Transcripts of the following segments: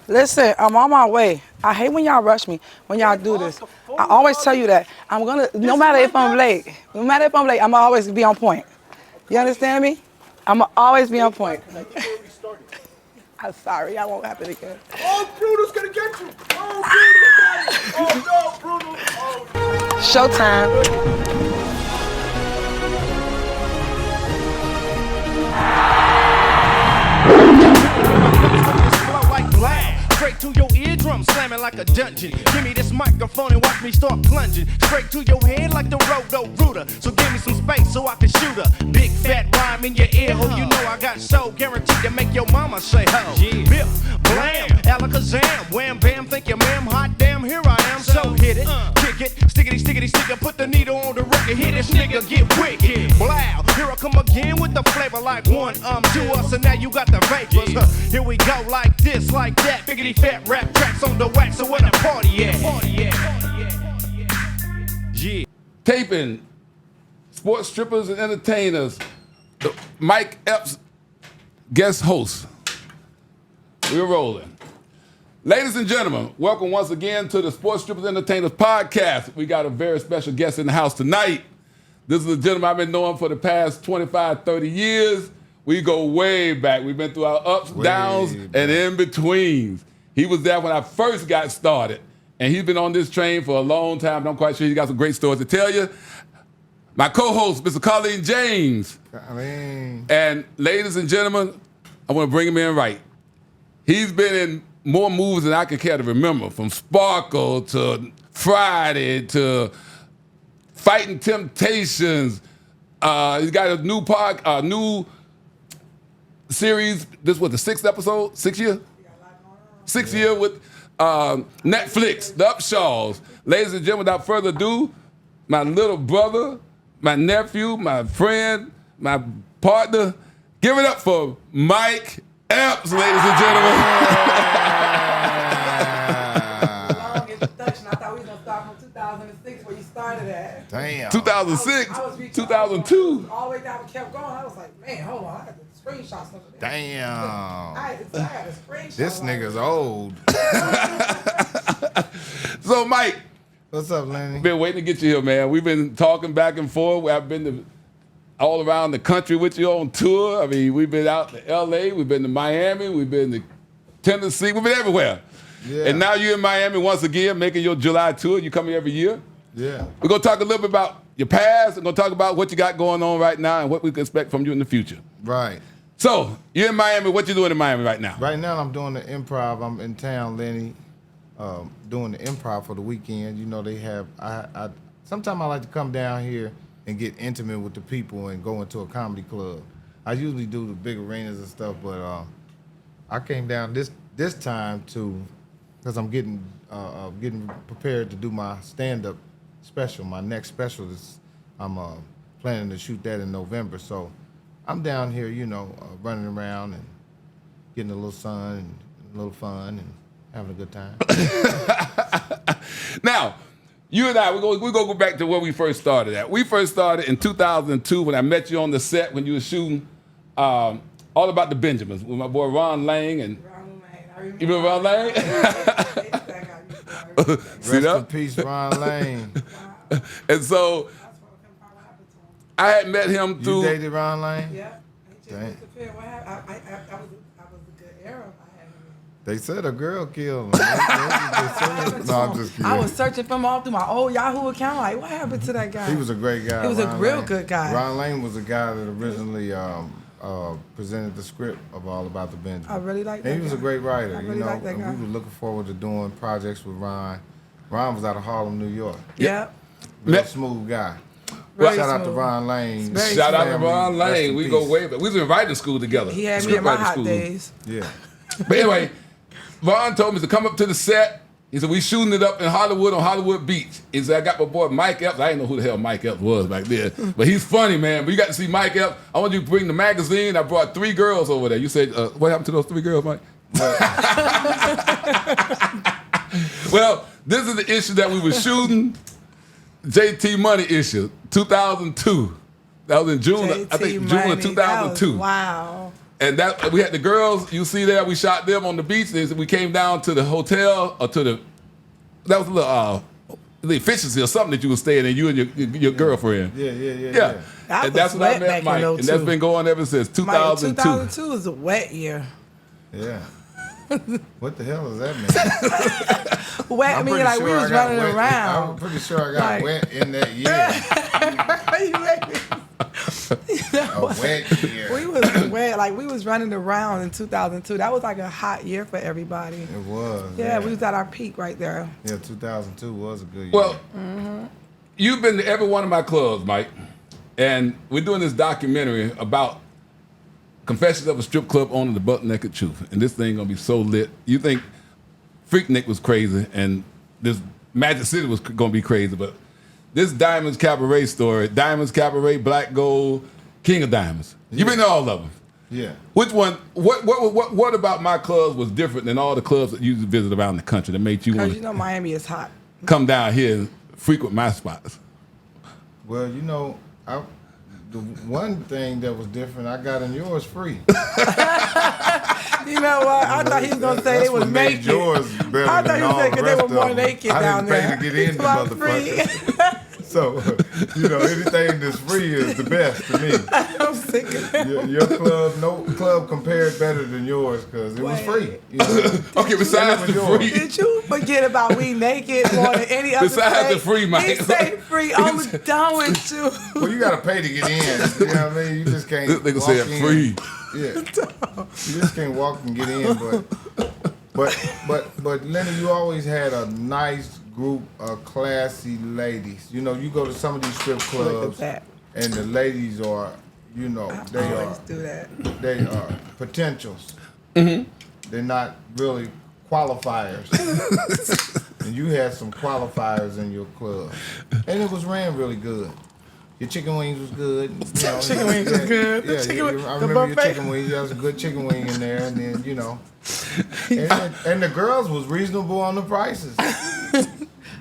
Listen, I'm on my way. I hate when y'all rush me, when y'all do this. I always tell you that. No matter if I'm late, I'ma always be on point. You understand me? I'ma always be on point. I'm sorry, I won't happen again. Oh, Bruno's gonna get you. Oh, Bruno got it. Oh, no, Bruno. Oh. Showtime. Straight to your eardrum, slamming like a dungeon. Give me this microphone and watch me start plunging. Straight to your head like the roto-rooter. So give me some space so I can shoot a big fat rhyme in your ear hole. You know I got so guaranteed to make your mama say ho. Yeah. Biff, blam, alakazam, wham bam, thank you ma'am, hot damn, here I am. So hit it, kick it, stickity, stickity, sticker, put the needle on the record, hit this nigga, get wicked. Blow, here I come again with the flavor like one, to us, and now you got the vapors. Here we go like this, like that, biggity fat rap tracks on the wax, so where the party at? Yeah. Taping, sports strippers and entertainers, Mike Epps, guest host. We're rolling. Ladies and gentlemen, welcome once again to the Sports Strippers Entertainers podcast. We got a very special guest in the house tonight. This is a gentleman I've been knowing for the past 25, 30 years. We go way back. We've been through our ups, downs, and in-betweens. He was there when I first got started, and he's been on this train for a long time. I'm quite sure he's got some great stories to tell you. My co-host, Mr. Colleen James. And ladies and gentlemen, I want to bring him in right. He's been in more movies than I can care to remember, from Sparkle to Friday to Fighting Temptations. He's got a new series. This was the sixth episode, 6 year? 6 year with Netflix, The Upshaws. Ladies and gentlemen, without further ado, my little brother, my nephew, my friend, my partner, give it up for Mike Epps, ladies and gentlemen. Long introduction. I thought we was gonna start from 2006 where you started at. Damn. 2006, I was reaching 2002. all the way down, kept going. I was like, man, hold on, I got the screenshots of it. Damn. I got a screenshot. This nigga's old. So, Mike, What's up, Lenny? been waiting to get you here, man. We've been talking back and forth. I've been all around the country with you on tour. I mean, we've been out to L.A., we've been to Miami, we've been to Tennessee, we've been everywhere. Yeah. And now you're in Miami once again, making your July tour. You come here every year. Yeah. We're going to talk a little bit about your past. We're going to talk about what you got going on right now and what we can expect from you in the future. Right. So, you're in Miami. What you doing in Miami right now? Right now, I'm doing the improv. I'm in town, Lenny, doing the improv for the weekend. You know, they have. Sometimes I like to come down here and get intimate with the people and go into a comedy club. I usually do the big arenas and stuff, but I came down this time because I'm getting prepared to do my stand-up special. My next special is I'm planning to shoot that in November. So I'm down here, you know, running around and getting a little sun and a little fun and having a good time. Now, you and I, we're going to go back to where we first started at. We first started in 2002 when I met you on the set when you were shooting All About the Benjamins with my boy Ron Lang. And you remember Ron Lang? Rest in peace, Ron Lane. And so I had met him through. You dated Ron Lane? Yeah. Dang. What happened? I was a good era. I had him. They said a girl killed him. No, I'm just kidding. I was searching for him all through my old Yahoo account. Like, what happened to that guy? He was a great guy. He was Ron a real Lane. good guy. Ron Lane was the guy that originally presented the script of All About the Benjamins. I really like that And he was a guy. great writer. I You really know, like that and guy. we were looking forward to doing projects with Ron. Ron was out of Harlem, New York. Yeah. Real Yeah. smooth guy. Very Shout out to smooth. Ron Lane. Very Shout out to Family, Ron rest Lang. in We go peace. way back. We was in writing school together. He had me in my hot days. Yeah. But anyway, Ron told me to come up to the set. He said, we shooting it up in Hollywood on Hollywood Beach. He said, I got my boy Mike Epps. I didn't know who the hell Mike Epps was back then. But he's funny, man. But you got to see Mike Epps. I want you to bring the magazine. I brought 3 girls over there. You said, what happened to those 3 girls, Mike? Well, this is the issue that we were shooting. JT Money issue, 2002. That was in June, I think June of 2002. Wow. And that we had the girls. You see there, we shot them on the beach. We came down to the hotel or to the. That was a little the efficiency or something that you were staying in. You and your girlfriend. That And was that's when I wet met back Mike, in and 02. that's been going ever since 2002. 2002 was a wet year. Yeah. What the hell does that mean? Wet I'm mean pretty like sure we was I got running wet. around. I'm pretty sure I got Like- wet in that year. You made me- A wet year. we was wet, like we was running around in 2002. That was like a hot year for everybody. It was. Yeah, we was at our peak right there. Yeah, 2002 was a good year. Well, you've been to every one of my clubs, Mike, and we're doing this documentary about Confessions of a Strip Club Owner, the Butt Naked Truth, and this thing gonna be so lit. You think Freaknik was crazy, and this Magic City was gonna be crazy, but this Diamonds Cabaret story, Diamonds Cabaret, Black Gold, King of Diamonds. You've been to all of them. yeah. Which one? What about my clubs was different than all the clubs that you visit around the country that made you want Because you to know Miami is hot. come down here and frequent my spots? Well, you know, the one thing that was different, I got in yours free. You know what? I thought he was gonna say That's they was what made naked. yours better I than thought he was all saying the because they rest were of more them. naked I down didn't there. pay to get in the So I'm free. motherfucker. So, you know, anything that's free is the best to me. I'm sick of that. Your club, no club compared better than yours because it was Wait. free. You know? Okay, besides the yours. free, Did you forget about we naked more than any other Besides state? the free, Mike. He say free. I'm done with you. Well, you got to pay to get in. You know what I mean? You just can't. this nigga walk said in. free. Yeah. You just can't walk and get in, but Lenny, you always had a nice group of classy ladies. You know, you go to some of these strip Look at clubs, that. and the ladies are, you know, I always do that. they are potentials. They're not really qualifiers. And you had some qualifiers in your club, and it was ran really good. Your chicken wings was good. You know, Chicken wings was good. The Yeah, chicken wing- I the remember your buffet. chicken wings. There was a good chicken wing in there, and then you know, and the girls was reasonable on the prices.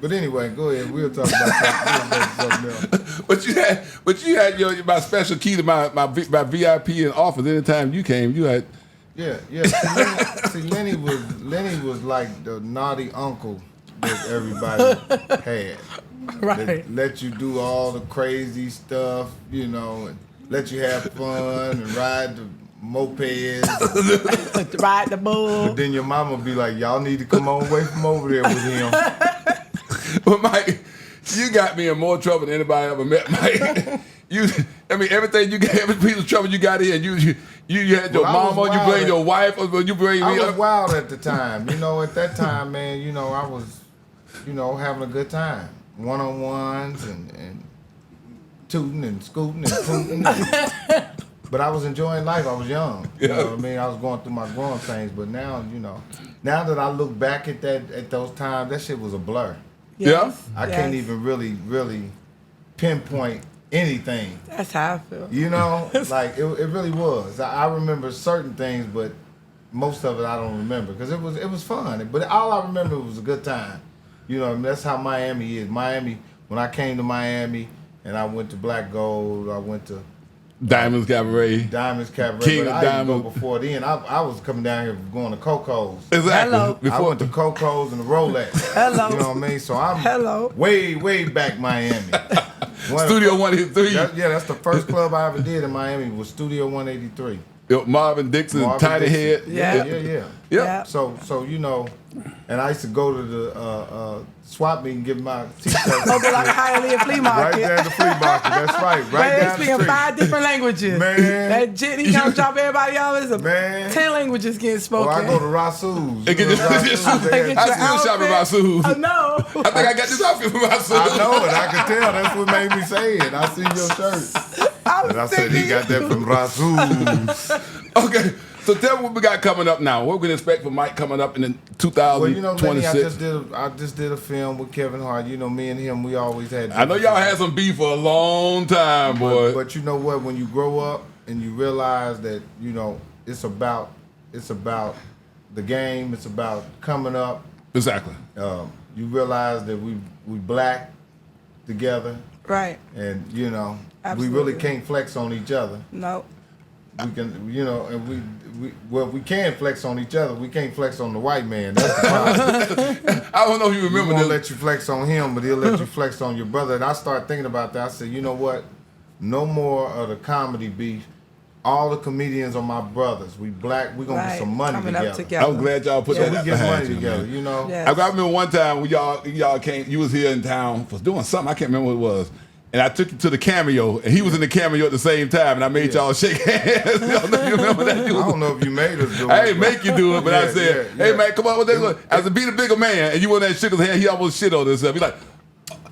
But anyway, go ahead. We'll talk about something else. But you had my special key to my VIP and offers. Anytime you came, you had. Yeah. See, Lenny was like the naughty uncle that everybody had. Right. That let you do all the crazy stuff, you know, and let you have fun and ride the mopeds. Ride the bull. But then your mama be like, y'all need to come on away from over there with him. But Mike, you got me in more trouble than anybody ever met, Mike. Everything you got, every piece of trouble you got in. You had your Well, I was mama, you wild bring at- your wife, or you bring I me was up. wild at the time. You know, at that time, man, you know, I was, you know, having a good time. One-on-ones and tooting and scooting and tooting. But I was enjoying life. I was young. You know what I mean? I was going through my growing pains. But now, you know, now that I look back at those times, that shit was a blur. Yes. I can't even really pinpoint anything. That's how I feel. You know, like it really was. I remember certain things, but most of it I don't remember because it was fun. But all I remember was a good time. You know, that's how Miami is. Miami. When I came to Miami and I went to Black Gold, I went to Diamonds Cabaret. Diamonds Cabaret. King but of I didn't go Diamonds. before then. I was coming down here going to Coco's. Exactly. Hello. I went to Coco's and the Rolex. Hello. You know what I mean? So I'm Hello. way back Miami. Studio 183. That's the first club I ever did in Miami was Studio 183. Marvin Dixon, Marvin Tiny Dixon. Head. Yeah. Yeah. Yeah. So you know, and I used to go to the swap meet and give my t-shirts. Over like a Hialeah flea Right market. there at the flea market. That's right. Right Man, they down the speaking street. 5 different languages. Man. That jit, he come drop everybody off. It's Man. 10 languages getting Or spoken. I go to Rasu's. They get You know, this- Rasu's, they Get had- your I still shop at outfit. Rasu's. I know. I think I got this outfit from Rasu's. I know it. I could tell. That's what made me say it. I see your shirt. And I said he got that from Rasu's. Okay, so tell me what we got coming up now. What we can expect from Mike coming up in the Well, you know, Lenny, 2026. I just did a film with Kevin Hart. You know, me and him, we always had. I know y'all had some beef for a long time, boy. But you know what? When you grow up and you realize that you know it's about the game. It's about coming up. Exactly. You realize that we black together, Right. and you know we Absolutely. really can't flex on each other. No. we can, you know, and we can flex on each other. We can't flex on the white man. That's the problem. I don't know if you He remember won't this. let you flex on him, but he'll let you flex on your brother. And I started thinking about that. I said, you know what? No more of the comedy beef. All the comedians are my brothers. We black. We gonna get some money Coming up together. I'm glad y'all put So that we get behind money you, together. man. You know. Yes. I remember one time when y'all came, you was here in town, was doing something, I can't remember what it was. And I took you to the cameo, and he was in the cameo at the same time, and I made y'all shake hands. I don't know if you remember that. I don't know if you made us do it. I ain't make you do it, but I Yeah, said, yeah, hey yeah. man, come on, what they doing? As a be the bigger man, and you went there and shook his hand, he almost shit on himself. He like,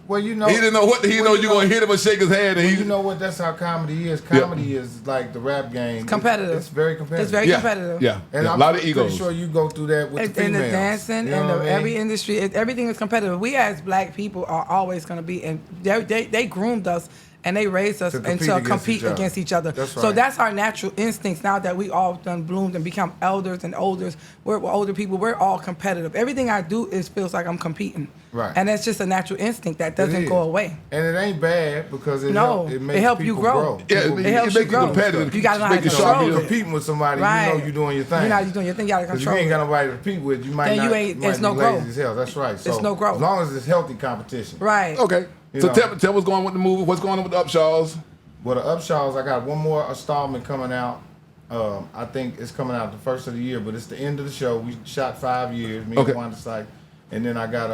Well, you know, he didn't know what, he didn't know you were gonna hit him or shake his hand, and Well, he, you know what? That's how comedy is. Comedy is like the rap game. Competitive. It's very competitive. It's very yeah, competitive. yeah, And yeah, a I'm lot of pretty egos. sure you go through that with the In females. the dancing You know and what I mean? every industry, everything is competitive. We as black people are always going to be, and they groomed us and they raised us To and compete to against compete each other. against each other. That's So right. that's our natural instincts. Now that we all done bloomed and become elders and olders, we're older people. We're all competitive. Everything I do feels like I'm competing. Right. And that's just a natural instinct that It doesn't is. go away. And it ain't bad because it No, it makes it help you people grow. Yeah, People it helps makes you you grow. competitive. You gotta know how Make to you So control if it. you're competing with somebody, Right. you know you're doing your thing. You're not doing your thing. You got to Because if control you ain't got it. nobody to compete with, you might Then not. you ain't- might there's be no lazy growth. as hell. That's right. So There's no growth. As long as it's healthy competition. Right. Okay, You so know. tell what's going on with the movie, what's going on with the Upshaws. Well, the Upshaws, I got one more installment coming out. I think it's coming out the first of the year, but it's the end of the show. We shot 5 years, me Okay. and Wanda Sykes. And then I got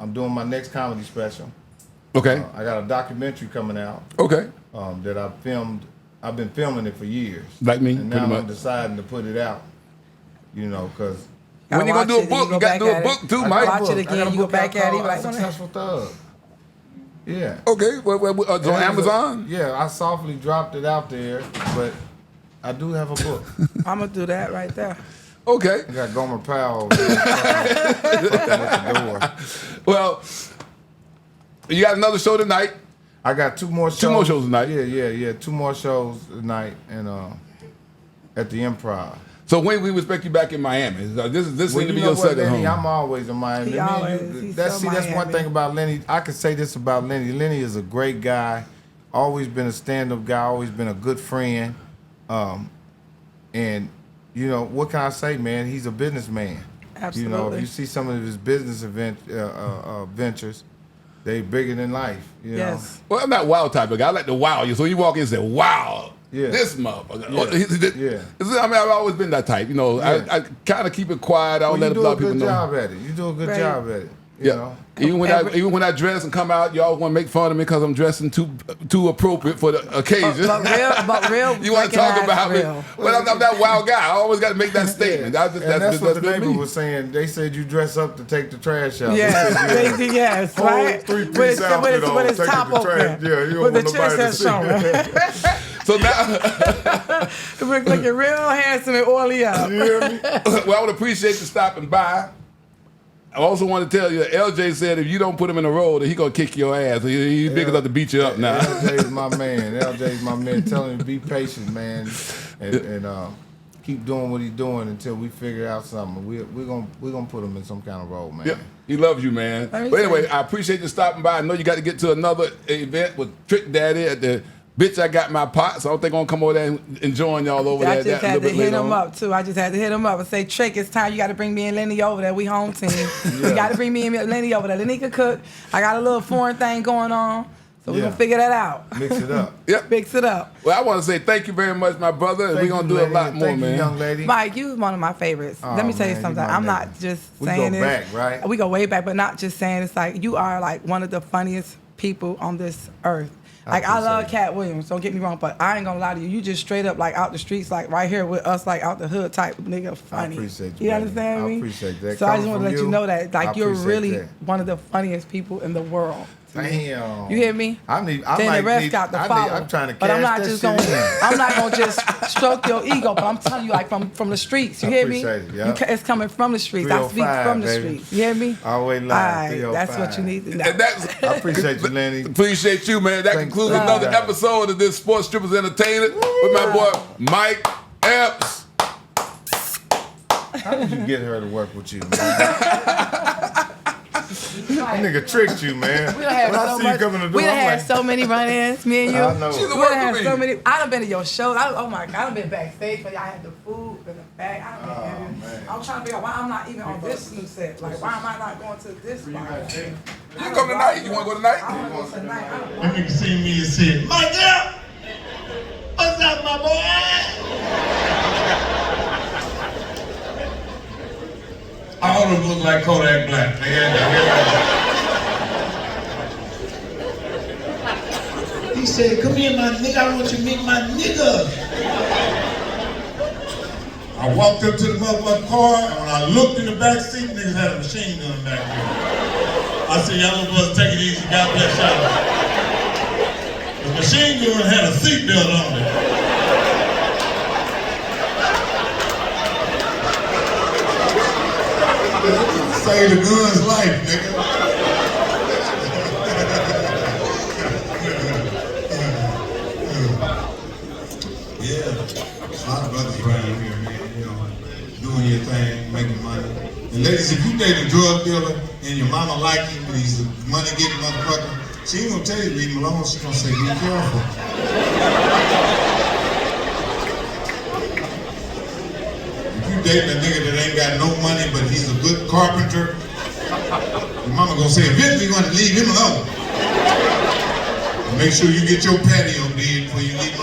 I'm doing my next comedy special. Okay, I got a documentary coming out okay, that I filmed. I've been filming it for years. Like me, And pretty now much. I'm deciding to put it out. You know, because when you gonna do a book, you got to do a book too, I Mike. watch it again, you go back at it, you like, Successful Thug. Yeah. Okay, it's on Amazon. Yeah, I softly dropped it out there, but I do have a book. I'm gonna do that right there. Okay, I got Gomer Powell over there fucking with the door. well, you got another show tonight. I got two more shows. 2 more shows tonight. Yeah. 2 more shows tonight and at the Improv. So when we expect you back in Miami? This Well, seems to you be know your what, second Lenny, home. I'm always in Miami. He always- he's That's so that's one Miami. thing about Lenny. I can say this about Lenny. Lenny is a great guy. Always been a stand-up guy. Always been a good friend. And you know what can I say, man? He's a businessman. You know, Absolutely. if you see some of his business ventures, they bigger than life. You Yes. Well, I'm not wild type of guy. I like to wow you. So you walk in and say, "Wow, Yeah. this motherfucker." Yeah. I mean, I've always been that type. You know, Yeah. I kind of keep it quiet. I know, don't well, let you a do lot a of people good know. job at it. You do a good Right. job at it. You Yeah. know. Even when I dress and come out, y'all want to make fun of me because I'm dressing too appropriate for the occasion. But real you want to talk recognize about me? real. But I'm that wild guy. I always got to make that statement. And that's what the just neighbor me. was saying. They said you dress up to take the trash out. Yes, They said, they- yes, whole right. three-piece outfit on, with his taking top the trash. open, Yeah, you don't with the want nobody to chest see. showing. So now, We're looking real handsome and oily up. You hear me? well, I would appreciate you stopping by. I also want to tell you, LJ said if you don't put him in a role, that he gonna kick your ass. He's big enough to beat you up now. LJ's my man. LJ's my man. Tell him to be patient, man, and keep doing what he's doing until we figure out something. We're gonna put him in some kind of role, man. Yeah, he loves you, man. Let me But anyway, see. I appreciate you stopping by. I know you got to get to another event with Trick Daddy at the Bitch I Got My Pot, so I don't think I'm going to come over there and enjoying y'all over I there just that a had little to bit hit later him on. up too. I just had to hit him up and say, Trick, it's time. You got to bring me and Lenny over there. We home team. You got to bring me and Lenny over there. Lenny can cook. I got a little foreign thing going on, so we're Yeah. gonna figure that out. Mix it up. Yep. Mix it up. Well, I want to say thank you very much, my brother, and we're Thank going to you, do a lady, lot and more, thank man. you, young lady. Mike, you one of my favorites. Oh, Let me tell man, you you something. my I'm nigga. not just We saying go this. back, right? We go way back, but not just saying it's like you are like one of the funniest people on this earth. Like I love appreciate Cat Williams, don't get me wrong, but I ain't gonna lie to you. You just straight up like out the streets, like right here with us, like out the hood type nigga, funny. appreciate you, You baby. understand I me? appreciate that. So I just Coming want to from let you you, know that, like I you're appreciate really that. one of the funniest people in the world. Damn. You hear me? I Then the rest got to follow. I'm trying to but I'm cash not that just shit gonna. in. I'm not gonna just stroke your ego. But I'm telling you, like from the streets. You I hear me? appreciate it, yeah. It's coming from the streets. I speak 305, from the baby. streets. You hear me? Always live, Alright, that's what 305. you need to know. And that's, I appreciate you, Lenny. appreciate you, man. That Thanks. concludes Love. another episode of this Sports Strippers Entertainment with my boy Mike Epps. How did you get her to work with you, man? That nigga tricked you, man. We done had When I so see much. you coming to the We door, done I'm had like, so many run-ins, me and you. I know. She's a We done worker had bee. so many. I done been to your shows. Oh my God, I done been backstage when y'all had the food in the bag. I done been man. I'm trying to figure out why I'm not even on this new set. Like, why am I not going to this spot? You can come tonight. You want to go tonight? I want to go tonight. I don't That nigga seen me and said, Michael, what's up, my boy? All of them look like Kodak Black. He said, come here, my nigga, I want you to meet my nigga. I walked up to the motherfucking car, and when I looked in the back seat, niggas had a machine gun back there. I said, y'all little brothers, take it easy, God bless y'all. The machine gun had a seatbelt on it. Save the gun's life, nigga. Yeah, a lot of brothers around here, man, you know, doing your thing, making money. And ladies, if you date a drug dealer and your mama like him and he's a money-getting motherfucker, she ain't gonna tell you to leave him alone. She's gonna say, be careful. If you dating a nigga that ain't got no money but he's a good carpenter, your mama gonna say, eventually you're gonna leave him alone. And make sure you get your patio did before you leave him